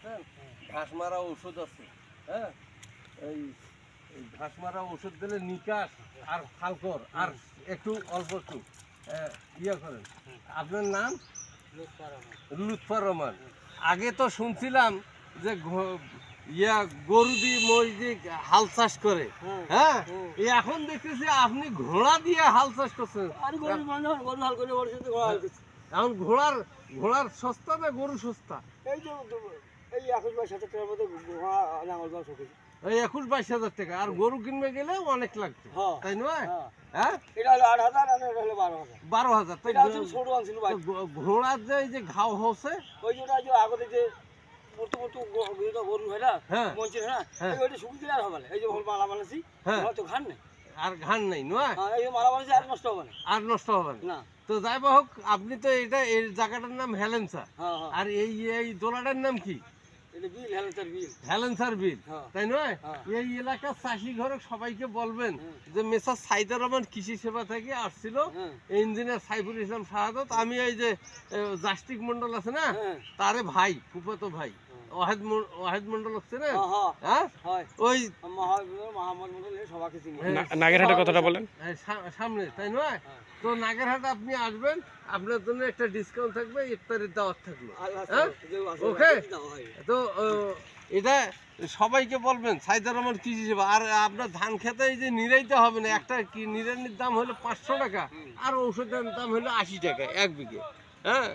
বুঝছেন? ঘাস মারা ওষুধ আছে, হ্যাঁ? এই ঘাস মারা ওষুধ দিলে নিকাশ আর ফালকর আর একটু অল্প একটু ইয়ে করেন। আপনার নাম? লুৎফর রহমান। আগে তো শুনছিলাম যে গরু দিয়ে মহিষ দিয়ে হাল চাষ করে, হ্যাঁ? এখন দেখতেছি আপনি ঘোড়া দিয়ে হাল চাষ করছেন। এখন ঘোড়ার সস্তা না গরু সস্তা? এই 21-22 টাকার মধ্যে এই 21-22 টাকা। আর গরু কিনবে গেলে অনেক লাগছে, তাই নয়? হ্যাঁ, এটা হলো 8,000 আর এটা হলো 12,000। 12,000। এটা ছোট আনছিল ভাই। ঘোড়ার যে ঘাও হচ্ছে ওই যে আগতে যে গরু হয় না, মঞ্চের না, ওইটা শুকিয়ে দিলে আর হবে না। এই যে মালা বানাচ্ছি, তো ঘান নেই। আর ঘান নাই নয়? এই যে মালা বানাচ্ছি আর নষ্ট হবে না। আর নষ্ট হবে না। তো যাই হোক, আপনি তো এই জায়গাটার নাম হেলেন্সা, আর এই দোলাটার নাম কি? হেলেন্সার বিল, তাই নয়? এই এলাকার চাষি ঘরে সবাইকে বলবেন যে মেসার সাইদুর রহমান কৃষি সেবা থেকে আসছিল ইঞ্জিনিয়ার সাইফুল ইসলাম শাহাদত। আমি এই যে জাস্টিক মন্ডল আছে না, তারে ভাই, ফুফাতো ভাই ওয়াহেদ মন্ডল হচ্ছে না, ওই নাগেরহাটের কথাটা বলেন সামনে, তাই নয়? তো নাগেরহাটে আপনি আসবেন, আপনার জন্য একটা ডিসকাউন্ট থাকবে, ইফতারের দাওয়াত থাকবে, ওকে? তো এটা সবাইকে বলবেন সাইদুর রহমান কৃষি সেবা। আর আপনার ধান খেতে এই যে নিরাইতে হবে না, একটা নিরানির দাম হলো 500 টাকা, আর ঔষধের দাম হলো 80 টাকা 1 বিঘে, হ্যাঁ?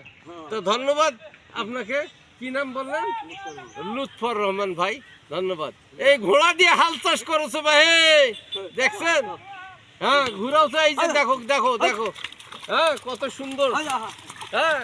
তো ধন্যবাদ আপনাকে। কি নাম বললেন? লুৎফর রহমান ভাই, ধন্যবাদ। এই ঘোড়া দিয়ে হাল চাষ করেছে ভাই, দেখছেন? হ্যাঁ, ঘুরাও তো, এই যে দেখো দেখো দেখো, হ্যাঁ, কত সুন্দর, হ্যাঁ।